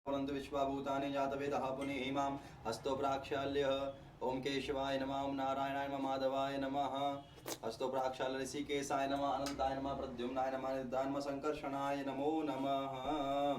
परन्तु विश्वभूतानि जातवेदः पुनः इमां हस्तो प्राक्षाल्यः। ओम केशवाय नमः, ओम नारायणाय नमः, माधवाय नमः। हस्तो प्राक्षाल्य ऋषिकेशाय नमः, अनंताय नमः, प्रद्युम्नाय नमः, निधाय नमः, संकर्षणाय नमो नमः।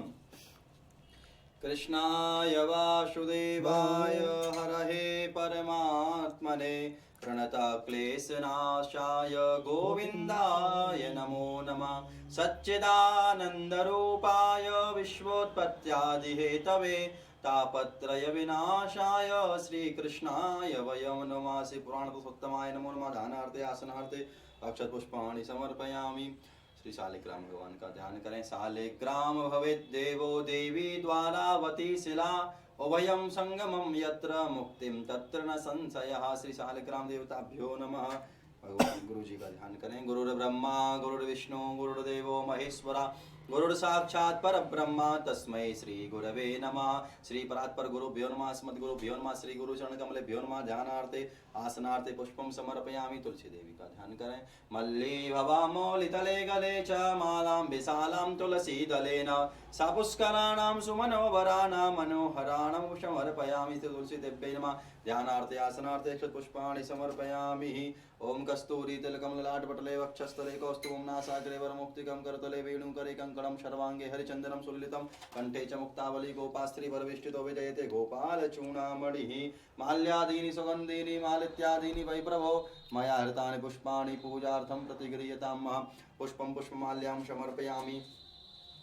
कृष्णाय वासुदेवाय हरहे परमात्मने प्रणतक्लेशनाशाय गोविन्दाय नमो नमः। सच्चिदानन्दरूपाय विश्वोत्पत्त्यादिहेतवे तापत्रय विनाशाय श्रीकृष्णाय वयं नमः। श्री पुराणपुरुषोत्तमाय नमो नमः। ध्यानार्थे आसनार्थे अक्षत पुष्पाणि समर्पयामि। श्री शालिग्राम भगवान का ध्यान करें। शालिग्राम भवेत् देवो देवी द्वारावती शिला उभयं संगमं यत्र मुक्तिं तत्र न संशयः। श्री शालिग्राम देवताभ्यो नमः। भगवान गुरु जी का ध्यान करें। गुरुर्ब्रह्मा गुरुर्विष्णु गुरुर्देवो महेश्वरा गुरुर्साक्षात् परब्रह्मा तस्मै श्री गुरवे नमः। श्री परात्पर गुरुभ्यो नमः। अस्मद्गुरुभ्यो नमः। श्री गुरु चरण कमलेभ्यो नमः। ध्यानार्थे आसनार्थे पुष्पं समर्पयामि। तुलसी देवी का ध्यान करें। मल्ली भवामौलितले गले च मालां विशालां तुलसीदलेन सापुष्कराणां सुमनोवराणां मनोहराणां समर्पयामि। तुलसी देव्यै नमः। ध्यानार्थे आसनार्थे पुष्पाणि समर्पयामि। ओम कस्तूरी तिलकं ललाटपटले वक्षस्थले कौस्तुभं नासाग्रे वरमुक्तिकं करतले वेणुकरे कंकणं सर्वांगे हरिचन्दनं सुललितं कंठे च मुक्तावली गोपास्त्री वरवेष्टितो विजयते गोपालचूडामणिः। माल्यादीनि सुगन्धीनि मालित्यादीनि वै प्रभो मया हृतानि पुष्पाणि पूजार्थं प्रतिगृह्यतां। पुष्पं पुष्पमाल्यां समर्पयामि।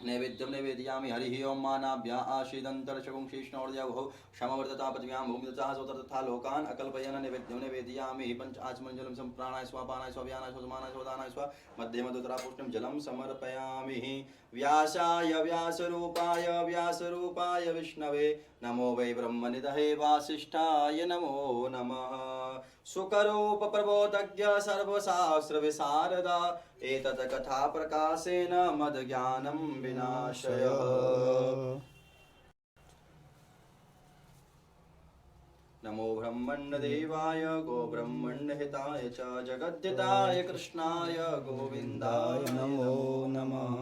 नैवेद्यं निवेदयामि। हरिः ओं मानाभ्या आशीदन्तर्शकुं शीष्णोर्यवहौ क्षमवर्तता पृथिव्यां भूमिदचाः सोतर तथा लोकान् अकल्पयन्। नैवेद्यं निवेदयामि। पंच आचमनजलं सम्प्राणाय स्वापानाय स्वाव्यानाय स्वसमानाय स्वदानाय स्व मध्ये मधुतरापुष्टं जलं समर्पयामि। व्यासाय व्यासरूपाय व्यासरूपाय विष्णवे नमो वै ब्रह्मनिधये वासिष्ठाय नमो नमः। सुकरूप प्रबोधज्ञ सर्वशास्त्रविशारदा एतत् कथा प्रकाशेन मद्ज्ञानं विनाशयः। नमो ब्रह्मण्यदेवाय गोब्रह्मण्यहिताय च जगद्धिताय कृष्णाय गोविन्दाय नमो नमः।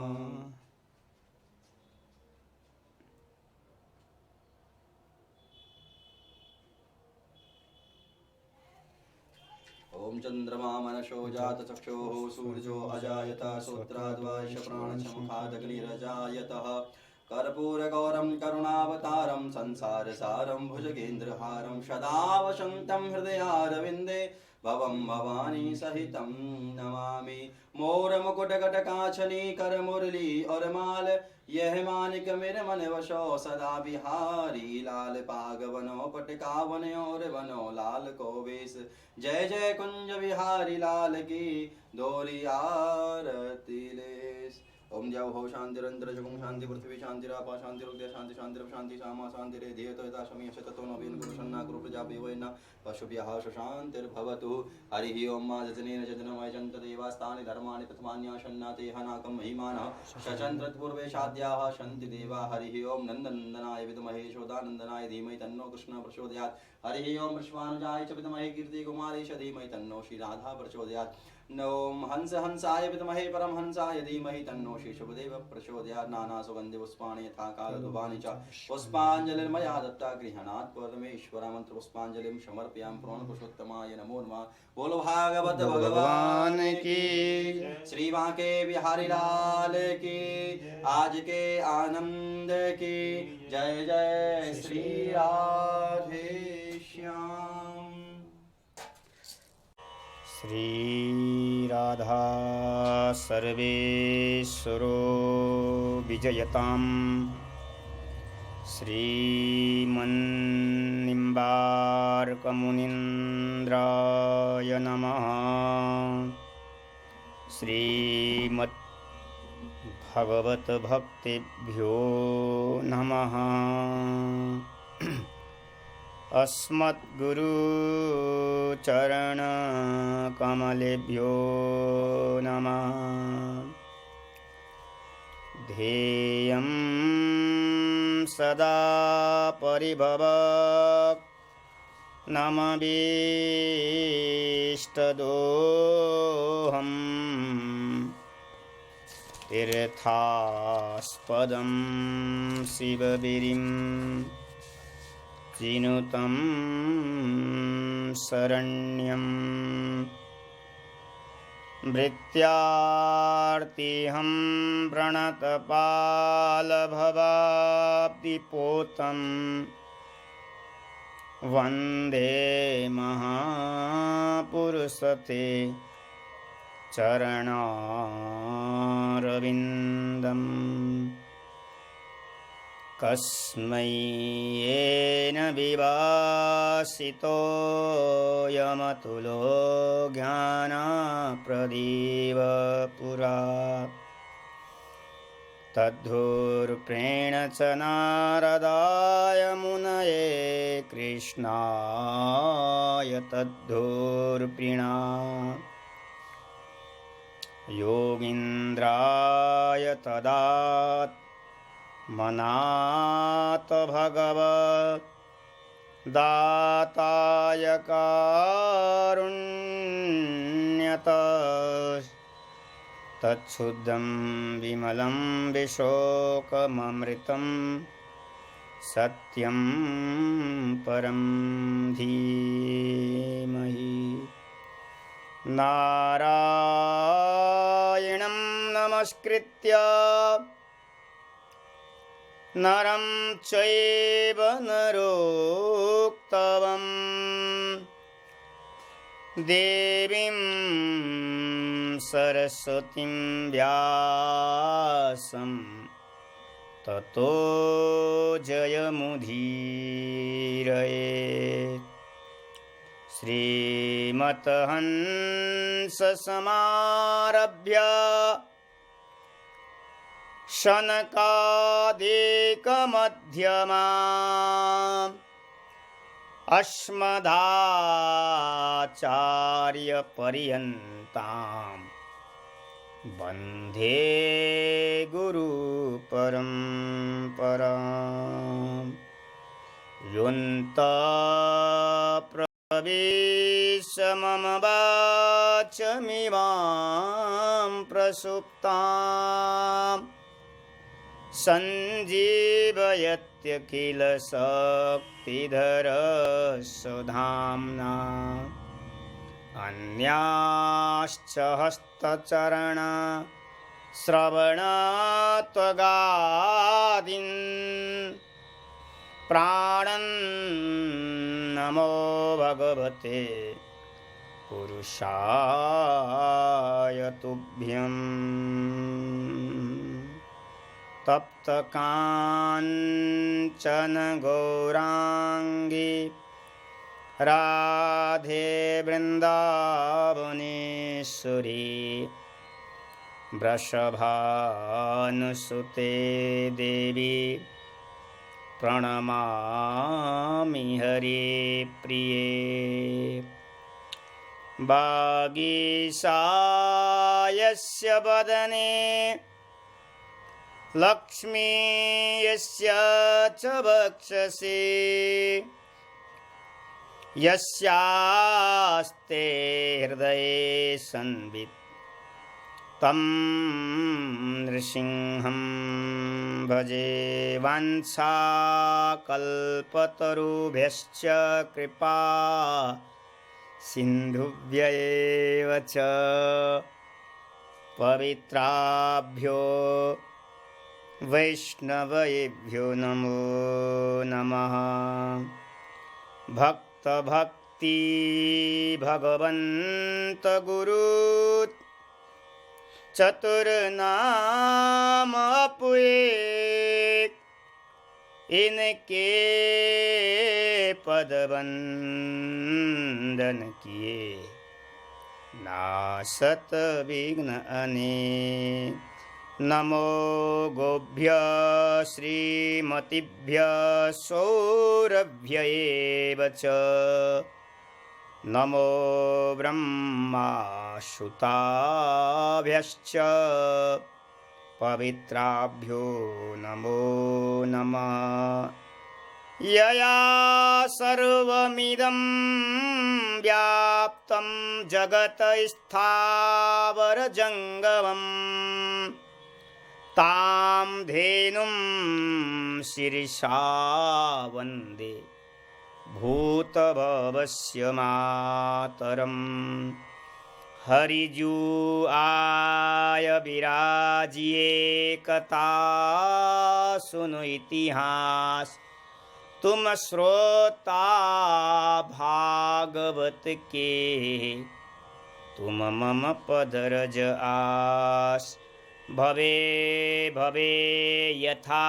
ओम चंद्रमा मनशो जात चक्षुः सूर्यो अजायत श्रोत्राद्वायुष प्राणसमुखादग्निरजायतः। कर्पूरगौरं करुणावतारं संसारसारं भुजगेन्द्रहारं सदा वसन्तं हृदयारविन्दे भवं भवानी सहितं नमामि। मोर मुकुट गटकाछनी कर मुरली और माल यह मानिक मेरे मन वशो सदा बिहारी। लाल पाग बनो पटकावन और बनो लाल को वेश जय जय कुंज बिहारी लाल की दोरी आरती लेस। ओम जय हो शांतिरंतर जगुं शांति पृथ्वी शांतिरापा शांति रुद्र शांति शांति शांति सामा शांति रे ध्येयतो यथा शमी शततो नवीन गुरु सन्ना गुरु प्रजापतिर्न पशुभ्यः शांतिर्भवतु। हरिः ओम मा जजनेन जजनमयजन्त देवास्तानि धर्माणि प्रथमान्याशन्नाते हनाकं महिमानः शचन्द्रत्पूर्वेशाद्याः शन्ति देवा। हरिः ओम नन्दनन्दनाय विद्महे यशोदानन्दनाय धीमहि तन्नो कृष्णः प्रचोदयात्। हरिः ओम वृषभानुजाय च विद्महे कीर्तिकुमारेश धीमहि तन्नो श्रीराधा प्रचोदयात्। ओम हंस हंसाय विद्महे परमहंसाय धीमहि तन्नो श्री शुभदेव प्रचोदयात्। नाना सुगन्धि पुष्पाणि यथा कालधुवानि च पुष्पाञ्जलिर्मया दत्ता गृह्णात् परमेश्वर मंत्र पुष्पाञ्जलिं समर्पयामि। पूर्ण पुरुषोत्तमाय नमो नमः। बोलो भागवत भगवान की, श्री बांके बिहारी लाल की, आज के आनंद की जय जय श्री राधे श्याम। श्री राधा सर्वेश्वरो विजयताम्। श्रीमन्निम्बार्कमुनीन्द्राय नमः। श्रीमद्भगवद्भक्तेभ्यो नमः। अस्मद्गुरुचरणकमलेभ्यो नमः। ध्येयं सदा परिभवग्नमभीष्टदोहम्। तीर्थास्पदं शिवगिरिं चिनुतं शरण्यं भृत्यार्तिहं प्रणतपालभवाब्धिपोतं वन्दे महापुरुषते चरणारविन्दम् कस्मै येन विभासितोऽयमतुलो ज्ञानप्रदीप पुरा तद्धूर्प्रेण च नारदाय मुनये कृष्णाय तद्धूर्प्रीणा योगीन्द्राय तदात् मनात भगवत् दाताय कारुण्यत तच्छुद्धं विमलं विशोकममृतं सत्यं परं धीमहि नारायणं नमस्कृत्य नरं चैव नरोक्तवं देवीं सरस्वतीं व्यासं ततो जयमुदीरयेत् श्रीमतहंससमारभ्य शनकादिकमध्यमा अस्मदाचार्यपर्यन्तां वन्दे गुरुपरम्परां योऽन्तःप्रविश्य मम वाचमिमां प्रसुप्ताम् सञ्जीवयत्यखिलशक्तिधरस्वधाम्ना अन्याश्च हस्तचरण श्रवणत्वगादीन् प्राणन्नमो भगवते पुरुषाय तुभ्यम् तप्तकाञ्चन गौराङ्गी राधे वृन्दावनेश्वरी वृषभानुसुते देवी प्रणमामि हरिप्रिये वागीशायस्य वदने लक्ष्मी यस्य च वक्षसि यस्यास्ते हृदये संवित् तं नृसिंहं भजे वाञ्छाकल्पतरुभ्यश्च कृपा सिन्धुभ्यैव च पवित्राभ्यो वैष्णवेभ्यो नमो नमः। भक्ति भगवन्त गुरु चतुर्नाम अपुए इनके पदवंदन किए नासत विघ्न अनेक। नमो गोभ्य श्रीमतिभ्य सौरभ्य एव च नमो ब्रह्मासुताभ्यश्च पवित्राभ्यो नमो नमः। यया सर्वमिदं व्याप्तं जगत् स्थावरजङ्गमम् तां धेनुं शिरसा वन्दे भूतभवस्य मातरम् हरिजू आय विराजिए कथा सुनो इतिहास तुम श्रोता भागवत के तुम मम पदरज आस भवे भवे यथा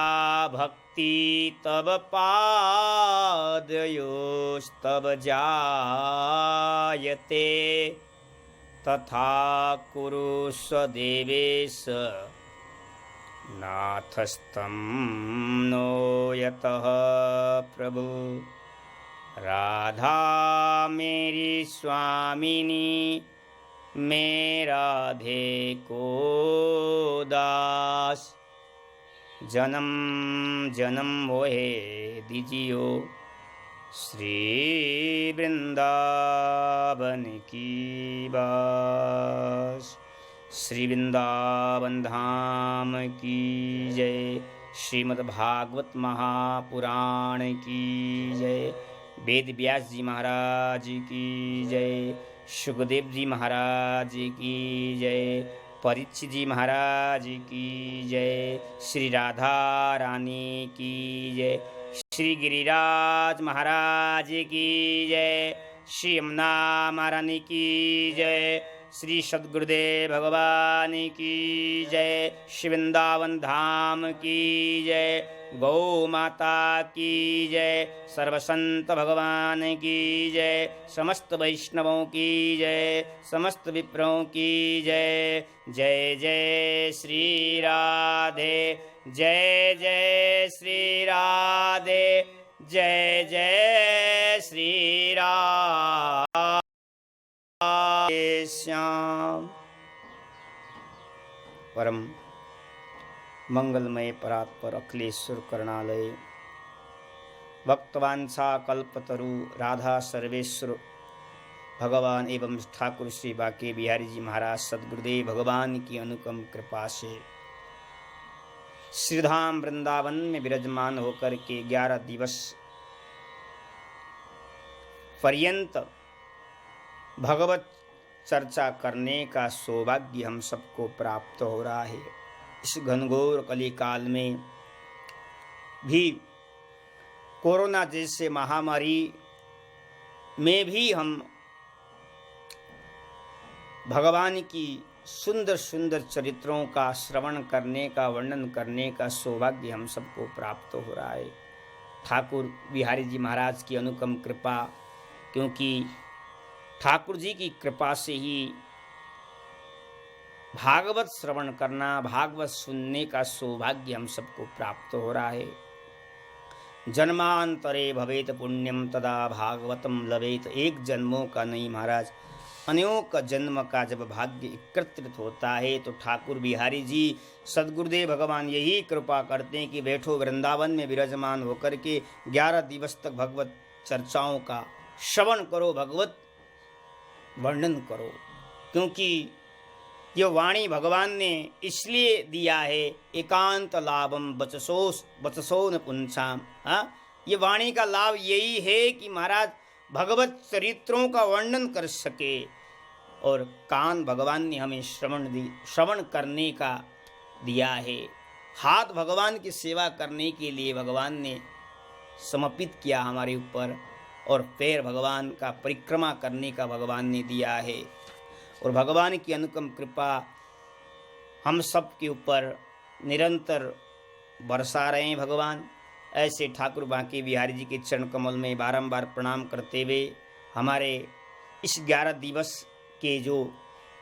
भक्ति तब पादयोस्तब जायते तथा कुरु स्वदेवेश नाथस्तं नो यतः प्रभु राधा मेरी स्वामिनी मैं राधे को दास जन्म जन्म मोहे दीजियो श्री वृंदावन की बास श्री वृंदावन धाम की जय। श्रीमद् भागवत महापुराण की जय। वेद व्यास जी महाराज की जय। सुखदेव जी महाराज की जय। परीक्षित जी महाराज की जय। श्री राधा रानी की जय। श्री गिरिराज महाराज की जय। श्री यमुना महारानी की जय। श्री सद्गुरुदेव भगवान की जय। श्री वृंदावन धाम की जय। गौ माता की जय। सर्वसंत भगवान की जय। समस्त वैष्णवों की जय। समस्त विप्रों की जय। जय जय श्री राधे जय जय श्री राधे जय जय श्री राधे श्याम। परम मंगलमय परात्पर अखिलेश्वर करुणालय भक्तवांछा कल्पतरु राधा सर्वेश्वर भगवान एवं ठाकुर श्री बाके बिहारी जी महाराज सद्गुरुदेव भगवान की अनुपम कृपा से श्रीधाम वृंदावन में विराजमान होकर के 11 दिवस पर्यंत भगवत चर्चा करने का सौभाग्य हम सबको प्राप्त हो रहा है। इस घनघोर कली काल में भी कोरोना जैसे महामारी में भी हम भगवान की सुंदर सुंदर चरित्रों का श्रवण करने का वर्णन करने का सौभाग्य हम सबको प्राप्त हो रहा है। ठाकुर बिहारी जी महाराज की अनुपम कृपा, क्योंकि ठाकुर जी की कृपा से ही भागवत श्रवण करना, भागवत सुनने का सौभाग्य हम सबको प्राप्त हो रहा है। जन्मांतरे भवेत पुण्यम तदा भागवतम लवेत। एक जन्मों का नहीं महाराज, अनेक जन्म का जब भाग्य एकत्रित होता है तो ठाकुर बिहारी जी सद्गुरुदेव भगवान यही कृपा करते हैं कि बैठो वृंदावन में विराजमान होकर के 11 दिवस तक भगवत चर्चाओं का श्रवण करो, भगवत वर्णन करो। क्योंकि ये वाणी भगवान ने इसलिए दिया है, एकांत लाभम बचसो न पुंसाम। ये वाणी का लाभ यही है कि महाराज भगवत चरित्रों का वर्णन कर सके। और कान भगवान ने हमें श्रवण करने का दिया है। हाथ भगवान की सेवा करने के लिए भगवान ने समर्पित किया हमारे ऊपर, और पैर भगवान का परिक्रमा करने का भगवान ने दिया है। और भगवान की अनुपम कृपा हम सब के ऊपर निरंतर बरसा रहे हैं भगवान। ऐसे ठाकुर बांके बिहारी जी के चरण कमल में बारंबार प्रणाम करते हुए हमारे इस 11 दिवस के जो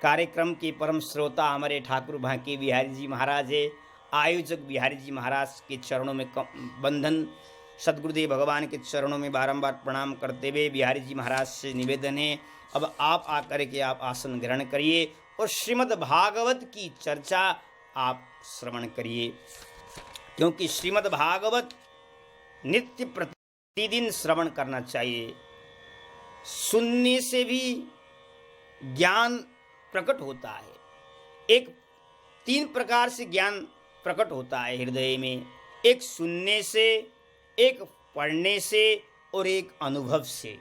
कार्यक्रम के परम श्रोता हमारे ठाकुर बांके बिहारी जी महाराज है, आयोजक बिहारी जी महाराज के चरणों में बंधन सद्गुरुदेव भगवान के चरणों में बारंबार प्रणाम करते हुए बिहारी जी महाराज से निवेदन है, अब आप आकर के आप आसन ग्रहण करिए और श्रीमद् भागवत की चर्चा आप श्रवण करिए। क्योंकि श्रीमद् भागवत नित्य प्रतिदिन श्रवण करना चाहिए। सुनने से भी ज्ञान प्रकट होता है। 3 प्रकार से ज्ञान प्रकट होता है हृदय में, एक सुनने से, एक पढ़ने से और एक अनुभव से।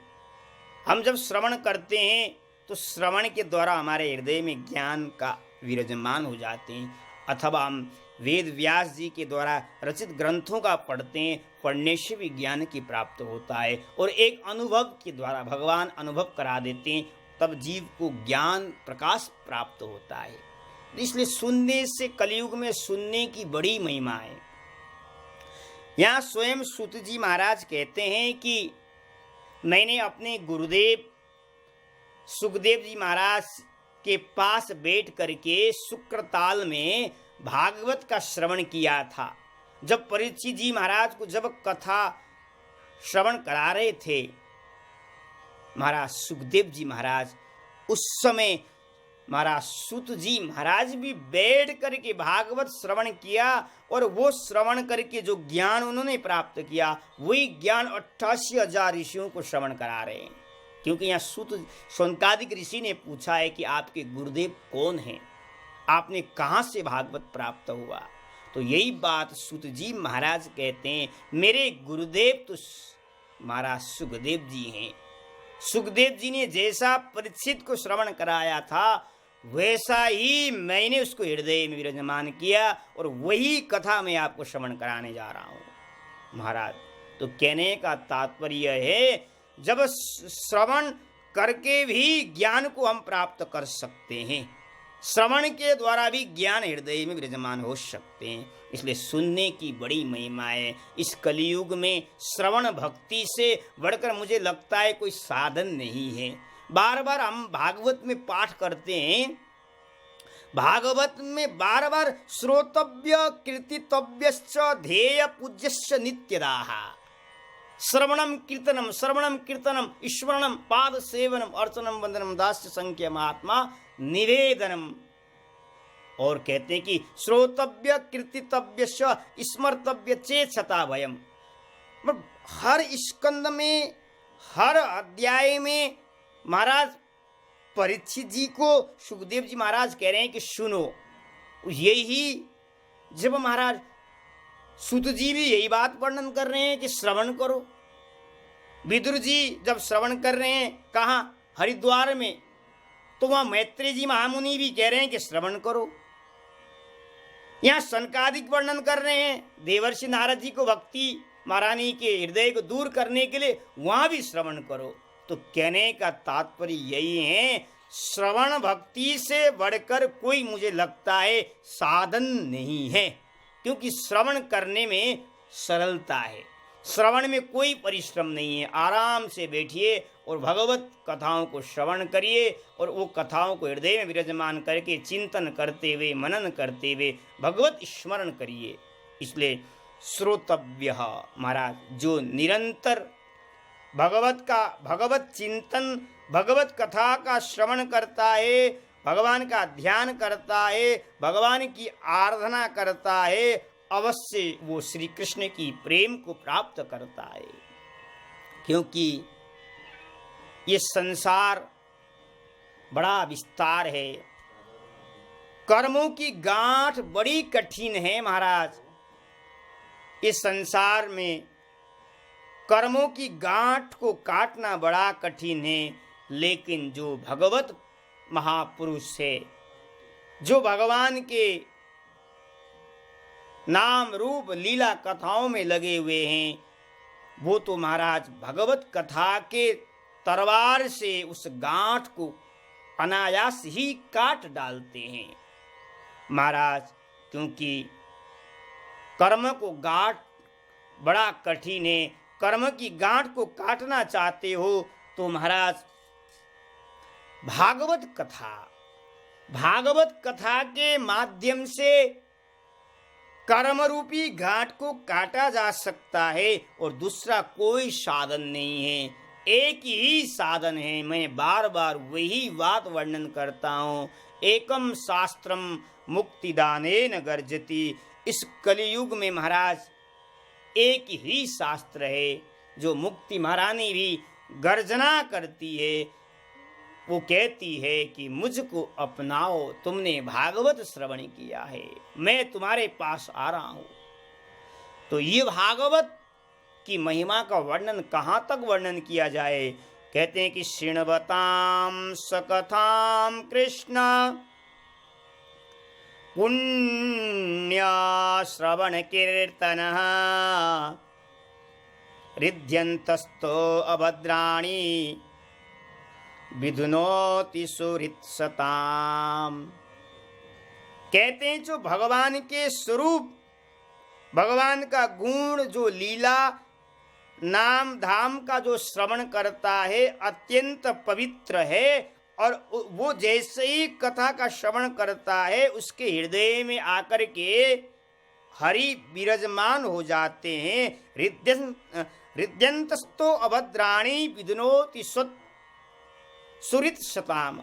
हम जब श्रवण करते हैं तो श्रवण के द्वारा हमारे हृदय में ज्ञान का विराजमान हो जाते हैं, अथवा हम वेद व्यास जी के द्वारा रचित ग्रंथों का पढ़ते हैं, पढ़ने से भी ज्ञान की प्राप्त होता है, और एक अनुभव के द्वारा भगवान अनुभव करा देते हैं, तब जीव को ज्ञान प्रकाश प्राप्त होता है। इसलिए सुनने से, कलयुग में सुनने की बड़ी महिमा है। यहाँ स्वयं सूत जी महाराज कहते हैं कि मैंने अपने गुरुदेव सुखदेव जी महाराज के पास बैठ करके शुक्रताल में भागवत का श्रवण किया था। जब परीक्षित जी महाराज को जब कथा श्रवण करा रहे थे महाराज सुखदेव जी महाराज, उस समय महाराज सूत जी महाराज भी बैठ करके भागवत श्रवण किया, और वो श्रवण करके जो ज्ञान उन्होंने प्राप्त किया वही ज्ञान 88,000 ऋषियों को श्रवण करा रहे हैं। क्योंकि यहाँ शौनकादिक ऋषि ने पूछा है कि आपके गुरुदेव कौन हैं, आपने कहाँ से भागवत प्राप्त हुआ, तो यही बात सूत जी महाराज कहते हैं, मेरे गुरुदेव तो महाराज सुखदेव जी हैं। सुखदेव जी ने जैसा परीक्षित को श्रवण कराया था वैसा ही मैंने उसको हृदय में विराजमान किया, और वही कथा मैं आपको श्रवण कराने जा रहा हूँ महाराज। तो कहने का तात्पर्य है, जब श्रवण करके भी ज्ञान को हम प्राप्त कर सकते हैं, श्रवण के द्वारा भी ज्ञान हृदय में विराजमान हो सकते हैं। इसलिए सुनने की बड़ी महिमा है। इस कलयुग में श्रवण भक्ति से बढ़कर मुझे लगता है कोई साधन नहीं है। बार बार हम भागवत में पाठ करते हैं, भागवत में बार बार श्रोतव्य कीर्तितव्यश्च ध्येय पूज्यश्च नित्यदाः, श्रवणम कीर्तनम ईश्वरणम पाद सेवनम अर्चनम वंदनम दास्य संख्य महात्मा निवेदनम। और कहते हैं कि श्रोतव्य कीर्तितव्य स्मर्तव्य चेक्षता भयम। हर स्कंद में, हर अध्याय में महाराज परीक्षित जी को सुखदेव जी महाराज कह रहे हैं कि सुनो। यही जब महाराज सूत जी भी यही बात वर्णन कर रहे हैं कि श्रवण करो। विदुर जी जब श्रवण कर रहे हैं कहाँ, हरिद्वार में, तो वहाँ मैत्रेय जी महामुनि भी कह रहे हैं कि श्रवण करो। यहाँ सनकादिक वर्णन कर रहे हैं, देवर्षि नारद जी को भक्ति महारानी के हृदय को दूर करने के लिए वहाँ भी श्रवण करो। तो कहने का तात्पर्य यही है, श्रवण भक्ति से बढ़कर कोई मुझे लगता है साधन नहीं है, क्योंकि श्रवण करने में सरलता है, श्रवण में कोई परिश्रम नहीं है। आराम से बैठिए और भगवत कथाओं को श्रवण करिए, और वो कथाओं को हृदय में विराजमान करके चिंतन करते हुए, मनन करते हुए भगवत स्मरण करिए। इसलिए श्रोतव्य महाराज, जो निरंतर भगवत चिंतन, भगवत कथा का श्रवण करता है, भगवान का ध्यान करता है, भगवान की आराधना करता है, अवश्य वो श्री कृष्ण की प्रेम को प्राप्त करता है। क्योंकि ये संसार बड़ा विस्तार है, कर्मों की गांठ बड़ी कठिन है महाराज। इस संसार में कर्मों की गांठ को काटना बड़ा कठिन है, लेकिन जो भगवत महापुरुष है, जो भगवान के नाम रूप लीला कथाओं में लगे हुए हैं, वो तो महाराज भगवत कथा के तलवार से उस गांठ को अनायास ही काट डालते हैं महाराज। क्योंकि कर्म को गांठ बड़ा कठिन है। कर्म की गांठ को काटना चाहते हो तो महाराज भागवत कथा के माध्यम से कर्म रूपी गांठ को काटा जा सकता है, और दूसरा कोई साधन नहीं है, एक ही साधन है। मैं बार बार वही बात वर्णन करता हूँ, एकम शास्त्रम मुक्तिदानेन गर्जति। इस कलियुग में महाराज एक ही शास्त्र है जो मुक्ति महारानी भी गर्जना करती है, वो कहती है कि मुझको अपनाओ, तुमने भागवत श्रवण किया है, मैं तुम्हारे पास आ रहा हूं। तो ये भागवत की महिमा का वर्णन कहाँ तक वर्णन किया जाए। कहते हैं कि शृण्वताम सकथाम कृष्ण पुण्य श्रवण कीर्तन हृद्यन्तस्तो अभद्राणि विधुनोति सुहृत्सताम। कहते हैं जो भगवान के स्वरूप, भगवान का गुण, जो लीला नाम धाम का जो श्रवण करता है अत्यंत पवित्र है, और वो जैसे ही कथा का श्रवण करता है उसके हृदय में आकर के हरि विराजमान हो जाते हैं। हृद्यन्तस्तो अभद्राणि विधुनोति सुहृत्सताम।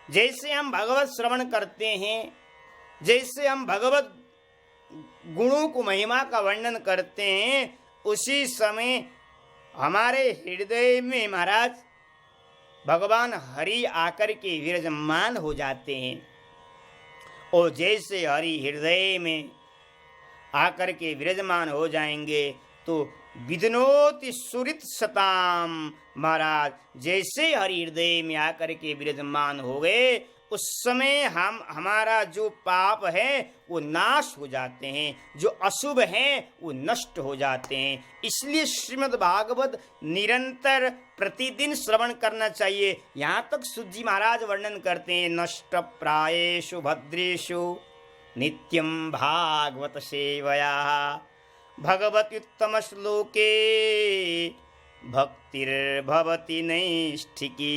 जैसे हम भगवत श्रवण करते हैं, जैसे हम भगवत गुणों को, महिमा का वर्णन करते हैं, उसी समय हमारे हृदय में महाराज भगवान हरि आकर के विराजमान हो जाते हैं। और जैसे हरि हृदय में आकर के विराजमान हो जाएंगे तो विधुनोति सुहृत्सताम। महाराज जैसे हरि हृदय में आकर के विराजमान हो गए उस समय हमारा जो पाप है वो नाश हो जाते हैं, जो अशुभ हैं वो नष्ट हो जाते हैं। इसलिए श्रीमद् भागवत निरंतर प्रतिदिन श्रवण करना चाहिए। यहाँ तक सूत जी महाराज वर्णन करते हैं, नष्ट प्रायेषु भद्रेषु नित्यं भागवत सेवया भगवत्युत्तम श्लोके भक्तिर्भवति नैष्ठिकी।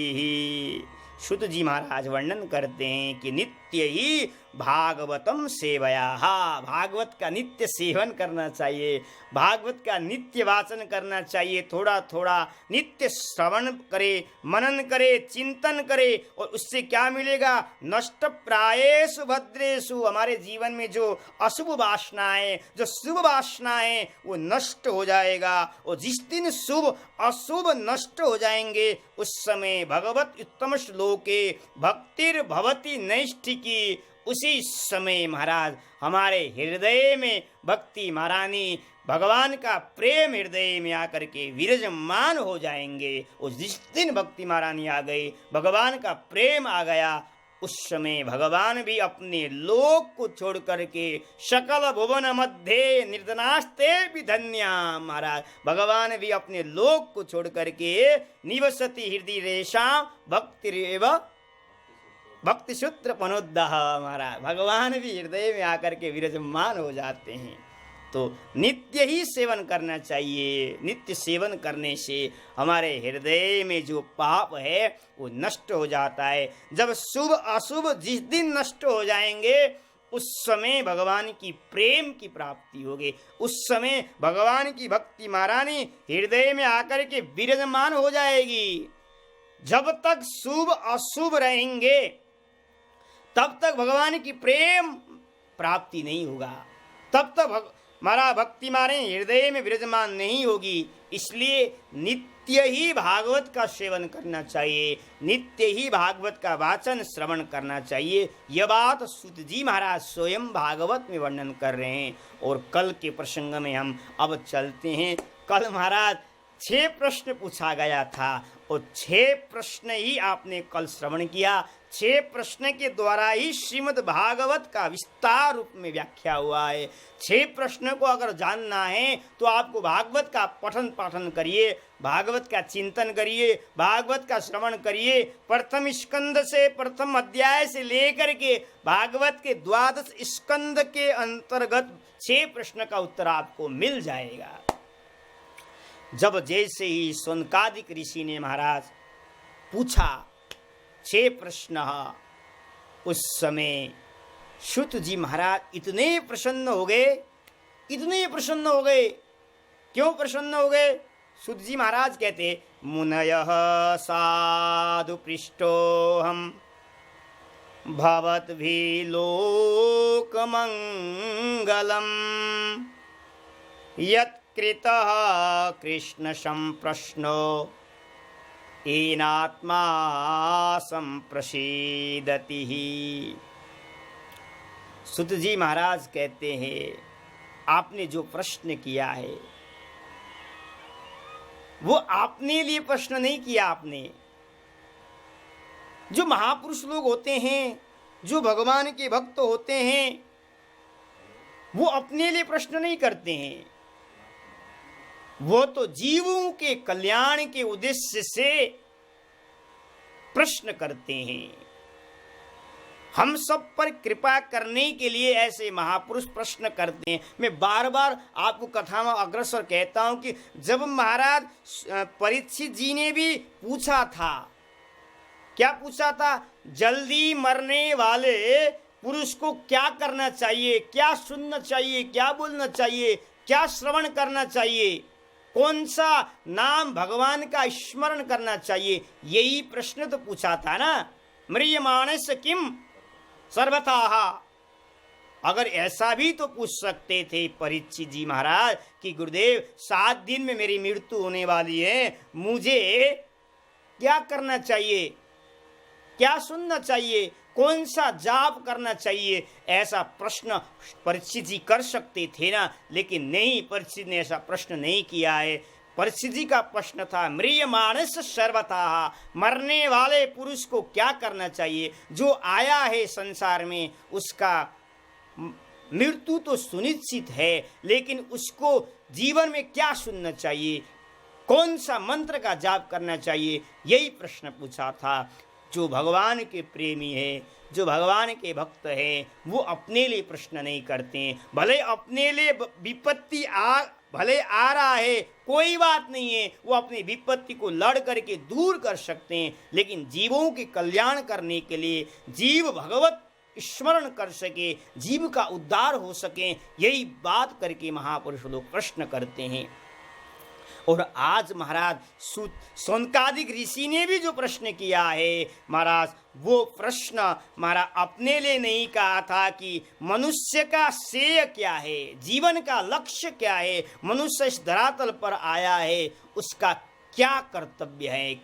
शुद्ध जी महाराज वर्णन करते हैं कि नित्य ही भागवतम सेवया, भागवत का नित्य सेवन करना चाहिए, भागवत का नित्य वाचन करना चाहिए। थोड़ा थोड़ा नित्य श्रवण करे, मनन करे, चिंतन करे, और उससे क्या मिलेगा? नष्ट प्रायेषु भद्रेषु, हमारे जीवन में जो अशुभ वासनाएं, जो शुभ वासनाएं, वो नष्ट हो जाएगा। और जिस दिन शुभ अशुभ नष्ट हो जाएंगे उस समय भगवत उत्तम श्लोके भक्तिर्भवति नैष्ठिकी, उसी समय महाराज हमारे हृदय में भक्ति महारानी, भगवान का प्रेम हृदय में आकर के विराजमान हो जाएंगे। और जिस दिन भक्ति महारानी आ गई, भगवान का प्रेम आ गया, उस समय भगवान भी अपने लोक को छोड़ करके सकल भुवन मध्य निर्धनास्ते भी धन्या। महाराज भगवान भी अपने लोक को छोड़ करके निवसति हृदय रेशा भक्तिरेव भक्ति सूत्र पनोद्दाह। महाराज भगवान भी हृदय में आकर के विराजमान हो जाते हैं। तो नित्य ही सेवन करना चाहिए। नित्य सेवन करने से हमारे हृदय में जो पाप है वो नष्ट हो जाता है। जब शुभ अशुभ जिस दिन नष्ट हो जाएंगे उस समय भगवान की प्रेम की प्राप्ति होगी। उस समय भगवान की भक्ति महारानी हृदय में आकर के विराजमान हो जाएगी। जब तक शुभ अशुभ रहेंगे तब तक भगवान की प्रेम प्राप्ति नहीं होगा, तब तक हमारा भक्ति मारे हृदय में विराजमान नहीं होगी। इसलिए नित्य ही भागवत का सेवन करना चाहिए, नित्य ही भागवत का वाचन श्रवण करना चाहिए। यह बात सूत जी महाराज स्वयं भागवत में वर्णन कर रहे हैं। और कल के प्रसंग में हम अब चलते हैं। कल महाराज 6 प्रश्न पूछा गया था और 6 प्रश्न ही आपने कल श्रवण किया। 6 प्रश्न के द्वारा ही श्रीमद् भागवत का विस्तार रूप में व्याख्या हुआ है। 6 प्रश्न को अगर जानना है तो आपको भागवत का पठन पाठन करिए, भागवत का चिंतन करिए, भागवत का श्रवण करिए। प्रथम स्कंद से, प्रथम अध्याय से लेकर के भागवत के 12 स्कंद के अंतर्गत 6 प्रश्न का उत्तर आपको मिल जाएगा। जब जैसे ही शौनकादिक ऋषि ने महाराज पूछा 6 प्रश्न, उस समय शुत जी महाराज इतने प्रसन्न हो गए, इतने प्रसन्न हो गए। क्यों प्रसन्न हो गए? शुत जी महाराज कहते, मुनयः साधु पृष्टोऽहं भवद्भिः लोकमङ्गलम् यत्कृतः कृष्ण संप्रश्नो येनात्मा संप्रसीदति। सुत जी महाराज कहते हैं, आपने जो प्रश्न किया है वो अपने लिए प्रश्न नहीं किया आपने। जो महापुरुष लोग होते हैं, जो भगवान के भक्त होते हैं, वो अपने लिए प्रश्न नहीं करते हैं, वो तो जीवों के कल्याण के उद्देश्य से प्रश्न करते हैं। हम सब पर कृपा करने के लिए ऐसे महापुरुष प्रश्न करते हैं। मैं बार बार आपको कथा में अग्रसर कहता हूं कि जब महाराज परीक्षित जी ने भी पूछा था, क्या पूछा था? जल्दी मरने वाले पुरुष को क्या करना चाहिए, क्या सुनना चाहिए, क्या बोलना चाहिए, क्या श्रवण करना चाहिए, कौन सा नाम भगवान का स्मरण करना चाहिए, यही प्रश्न तो पूछा था ना। म्रियमाणस्य किम सर्वथा। अगर ऐसा भी तो पूछ सकते थे परीक्षित जी महाराज कि गुरुदेव 7 दिन में मेरी मृत्यु होने वाली है, मुझे क्या करना चाहिए, क्या सुनना चाहिए, कौन सा जाप करना चाहिए, ऐसा प्रश्न परीक्षित जी कर सकते थे ना। लेकिन नहीं, परीक्षित ने ऐसा प्रश्न नहीं किया है। परीक्षित जी का प्रश्न था म्रियमाणस्य सर्वथा, मरने वाले पुरुष को क्या करना चाहिए। जो आया है संसार में उसका मृत्यु तो सुनिश्चित है, लेकिन उसको जीवन में क्या सुनना चाहिए, कौन सा मंत्र का जाप करना चाहिए, यही प्रश्न पूछा था। जो भगवान के प्रेमी है, जो भगवान के भक्त हैं, वो अपने लिए प्रश्न नहीं करते हैं। भले अपने लिए विपत्ति भले आ रहा है, कोई बात नहीं है, वो अपनी विपत्ति को लड़ करके दूर कर सकते हैं, लेकिन जीवों के कल्याण करने के लिए, जीव भगवत स्मरण कर सके, जीव का उद्धार हो सके, यही बात करके महापुरुष लोग प्रश्न करते हैं। और आज महाराज सौनकादिक ऋषि ने भी जो प्रश्न किया है महाराज, वो प्रश्न महाराज अपने लिए नहीं कहा था कि मनुष्य का श्रेय क्या है, जीवन का लक्ष्य क्या है, मनुष्य इस धरातल पर आया है उसका क्या कर्तव्य है।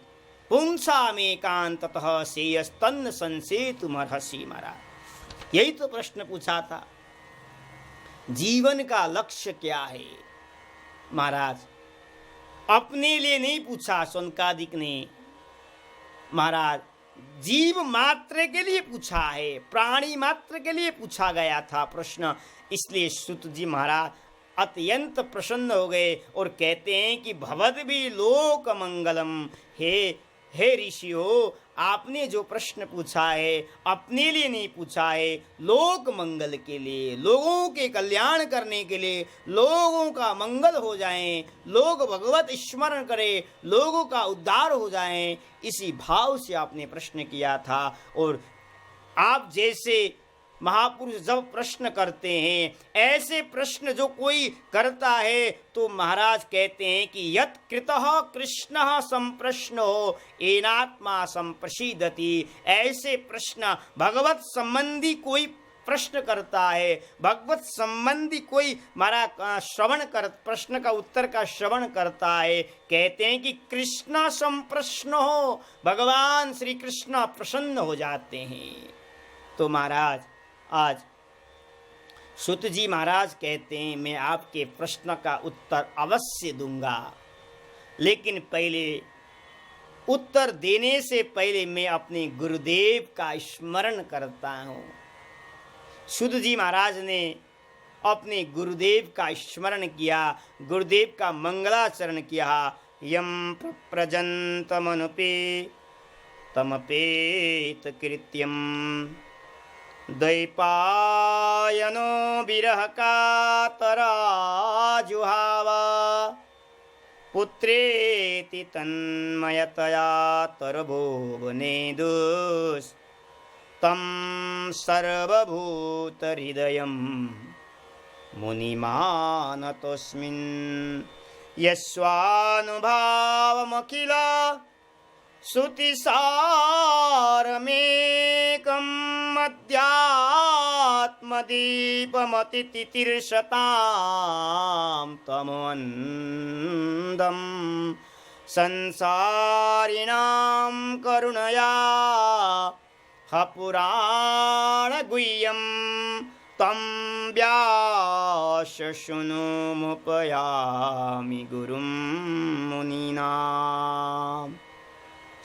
पुंसामेकांततः श्रेयस्तन्न संसेतुमर्हसि। महाराज यही तो प्रश्न पूछा था, जीवन का लक्ष्य क्या है। महाराज अपने लिए नहीं पूछा सौनकादिक ने, महाराज जीव मात्र के लिए पूछा है, प्राणी मात्र के लिए पूछा गया था प्रश्न। इसलिए सुत जी महाराज अत्यंत प्रसन्न हो गए और कहते हैं कि भवद भी लोक मंगलम। हे ऋषियों, आपने जो प्रश्न पूछा है अपने लिए नहीं पूछा है, लोक मंगल के लिए, लोगों के कल्याण करने के लिए, लोगों का मंगल हो जाए, लोग भगवत स्मरण करें, लोगों का उद्धार हो जाए, इसी भाव से आपने प्रश्न किया था। और आप जैसे महापुरुष जब प्रश्न करते हैं, ऐसे प्रश्न जो कोई करता है तो महाराज कहते हैं कि यत् कृतः कृष्णः संप्रश्नो येनात्मा संप्रसीदति। ऐसे प्रश्न भगवत संबंधी कोई प्रश्न करता है, भगवत संबंधी कोई हमारा श्रवण कर प्रश्न का उत्तर का श्रवण करता है, कहते हैं कि कृष्ण संप्रश्न हो, भगवान श्री कृष्ण प्रसन्न हो जाते हैं। तो महाराज आज सुत जी महाराज कहते हैं मैं आपके प्रश्न का उत्तर अवश्य दूंगा, लेकिन पहले उत्तर देने से पहले मैं अपने गुरुदेव का स्मरण करता हूँ। सुत जी महाराज ने अपने गुरुदेव का स्मरण किया, गुरुदेव का मंगलाचरण किया। यम प्रजंतमनुपे तमपेत कृत्यम द्वैपायनो विरह कातराजुहावा पुत्रेति तन्मयतया तरभुवनेदुस् तं सर्वभूतहृदयं मुनिमानतोऽस्मिन् यस्वानुभावमखिल श्रुतिसारमेकम् अध्यात्मदीपमतितितिर्षतां तमोऽन्धं संसारिणां करुणया ह पुराणगुह्यं तं व्यासशृणुमुपयामि गुरुं मुनीनां।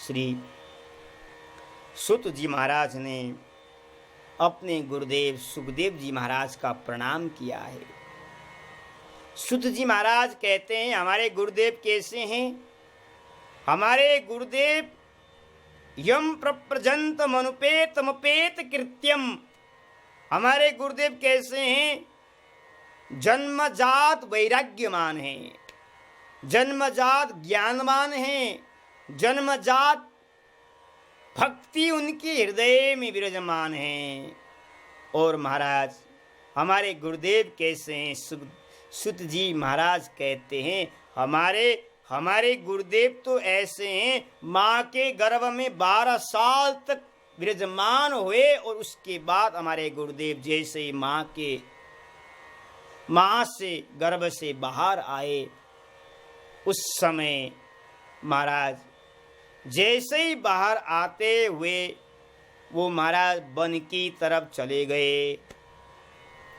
श्री सूत जी महाराज ने अपने गुरुदेव सुखदेव जी महाराज का प्रणाम किया है। सूत जी महाराज कहते हैं, हमारे गुरुदेव कैसे हैं? हमारे गुरुदेव यम प्रप्रजंत मनुपेतमपेत कृत्यम। हमारे गुरुदेव कैसे हैं? जन्मजात वैराग्यमान हैं, जन्मजात ज्ञानवान हैं, जन्मजात भक्ति उनके हृदय में विराजमान है। और महाराज हमारे गुरुदेव कैसे हैं? सूत जी महाराज कहते हैं, हमारे गुरुदेव तो ऐसे हैं, माँ के गर्भ में 12 साल तक विराजमान हुए और उसके बाद हमारे गुरुदेव जैसे माँ से गर्भ से बाहर आए, उस समय महाराज जैसे ही बाहर आते हुए वो महाराज वन की तरफ चले गए,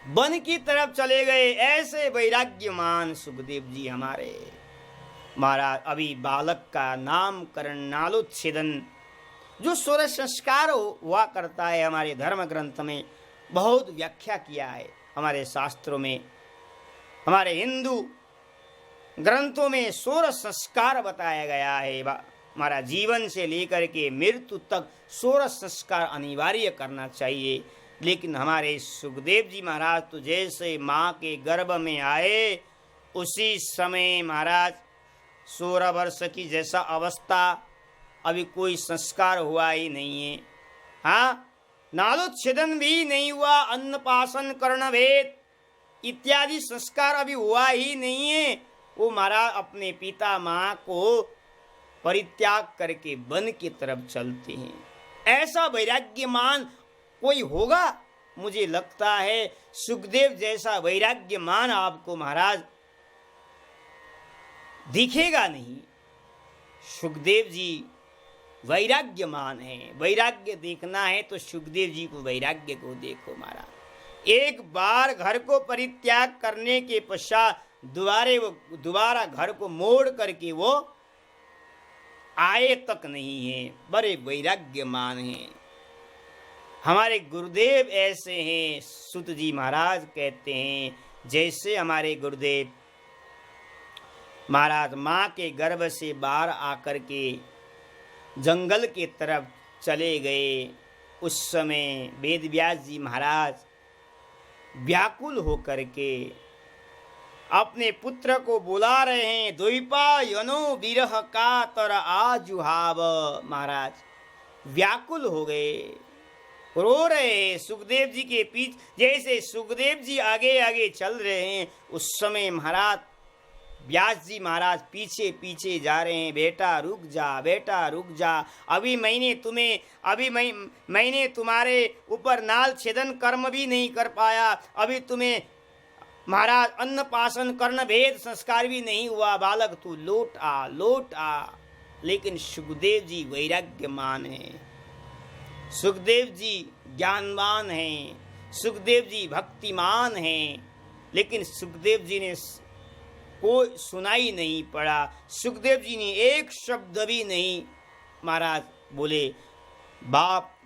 वन की तरफ चले गए। ऐसे वैराग्यमान सुखदेव जी हमारे महाराज। अभी बालक का नामकरण नालोच्छेदन जो षोडश संस्कार हुआ करता है, हमारे धर्म ग्रंथ में बहुत व्याख्या किया है। हमारे शास्त्रों में, हमारे हिंदू ग्रंथों में षोडश संस्कार बताया गया है। हमारा जीवन से लेकर के मृत्यु तक षोडश संस्कार अनिवार्य करना चाहिए। लेकिन हमारे सुखदेव जी महाराज तो जैसे माँ के गर्भ में आए, उसी समय महाराज 16 वर्ष की जैसा अवस्था, अभी कोई संस्कार हुआ ही नहीं है। हाँ, नालोच्छेदन भी नहीं हुआ, अन्नपासन कर्णभेद इत्यादि संस्कार अभी हुआ ही नहीं है। वो महाराज अपने पिता माँ को परित्याग करके वन की तरफ चलते हैं। ऐसा वैराग्यमान कोई होगा? मुझे लगता है सुखदेव जैसा वैराग्यमान आपको महाराज दिखेगा नहीं। सुखदेव जी वैराग्यमान हैं। वैराग्य देखना है तो सुखदेव जी को, वैराग्य को देखो महाराज। एक बार घर को परित्याग करने के पश्चात दोबारा घर को मोड़ करके वो आए तक नहीं है। बड़े वैराग्यमान हैं हमारे गुरुदेव। ऐसे हैं, सूत जी महाराज कहते हैं, जैसे हमारे गुरुदेव महाराज माँ के गर्भ से बाहर आकर के जंगल के तरफ चले गए, उस समय वेदव्यास जी महाराज व्याकुल होकर के अपने पुत्र को बुला रहे हैं। द्वैपायनो विरह का तर आजुहाव। महाराज व्याकुल हो गए, रो रहे सुखदेव जी के पीछे। जैसे सुखदेव जी आगे आगे चल रहे हैं, उस समय महाराज व्यास जी महाराज पीछे पीछे जा रहे हैं। बेटा रुक जा, बेटा रुक जा, अभी मैंने तुम्हारे ऊपर नाल छेदन कर्म भी नहीं कर पाया, अभी तुम्हें महाराज अन्नपासन कर्ण भेद संस्कार भी नहीं हुआ, बालक तू लौट आ, लौट आ। लेकिन सुखदेव जी वैराग्यमान हैं, सुखदेव जी ज्ञानवान हैं, सुखदेव जी भक्तिमान हैं। लेकिन सुखदेव जी ने कोई सुनाई नहीं पड़ा, सुखदेव जी ने एक शब्द भी नहीं महाराज बोले। बाप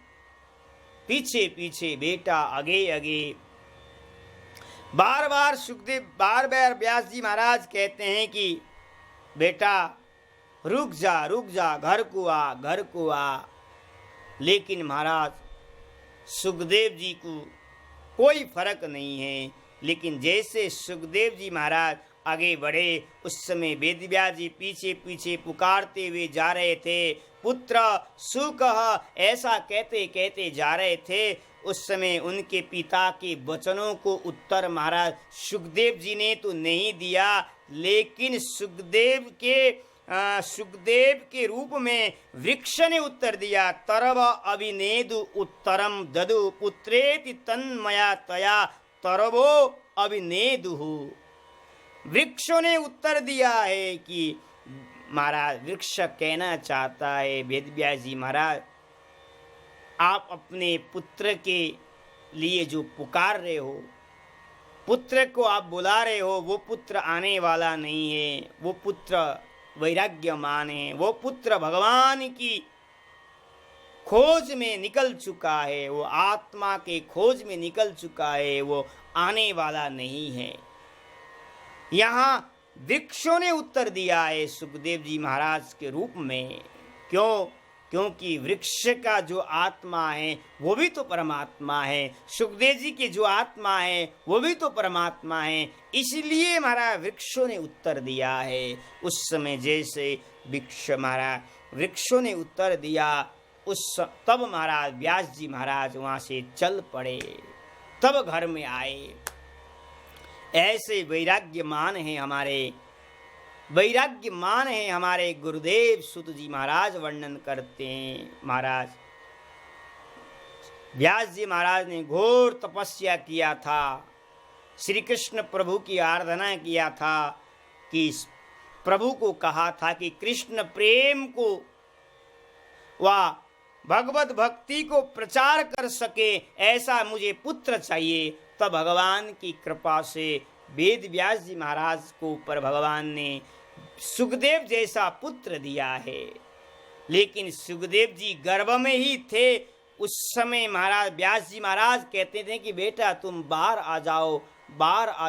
पीछे पीछे, बेटा आगे आगे। बार बार व्यास जी महाराज कहते हैं कि बेटा रुक जा, रुक जा, घर को आ, घर को आ। लेकिन महाराज सुखदेव जी को कोई फर्क नहीं है। लेकिन जैसे सुखदेव जी महाराज आगे बढ़े, उस समय वेदव्यास जी पीछे पीछे पुकारते हुए जा रहे थे, पुत्र सुकह, ऐसा कहते कहते जा रहे थे। उस समय उनके पिता के वचनों को उत्तर महाराज सुखदेव जी ने तो नहीं दिया, लेकिन सुखदेव के रूप में वृक्ष ने उत्तर दिया। तरव अभिनेदु उत्तरम ददु पुत्रेति तन्मया तया तरवो अभिनेदु। वृक्षों ने उत्तर दिया है कि महाराज वृक्ष कहना चाहता है, वेद व्यास जी महाराज आप अपने पुत्र के लिए जो पुकार रहे हो, पुत्र को आप बुला रहे हो, वो पुत्र आने वाला नहीं है, वो पुत्र वैराग्यमान है, वो पुत्र भगवान की खोज में निकल चुका है, वो आत्मा के खोज में निकल चुका है, वो आने वाला नहीं है। यहाँ वृक्षों ने उत्तर दिया है सुखदेव जी महाराज के रूप में। क्यों? क्योंकि वृक्ष का जो आत्मा है वो भी तो परमात्मा है, सुखदेव जी की जो आत्मा है वो भी तो परमात्मा है, इसलिए महाराज वृक्षों ने उत्तर दिया है। उस समय जैसे वृक्षों ने उत्तर दिया, तब महाराज व्यास जी महाराज वहाँ से चल पड़े, तब घर में आए। ऐसे वैराग्यमान हैं हमारे गुरुदेव सुत जी महाराज वर्णन करते हैं। महाराज व्यास जी महाराज ने घोर तपस्या किया था, श्री कृष्ण प्रभु की आराधना किया था, कि प्रभु को कहा था कि कृष्ण प्रेम को व भगवत भक्ति को प्रचार कर सके, ऐसा मुझे पुत्र चाहिए। तब भगवान की कृपा से वेद व्यास जी महाराज को ऊपर भगवान ने सुखदेव जैसा पुत्र दिया है। लेकिन सुखदेव जी गर्भ में ही थे उस समय। महाराज व्यास जी महाराज कहते थे कि बेटा तुम बाहर आ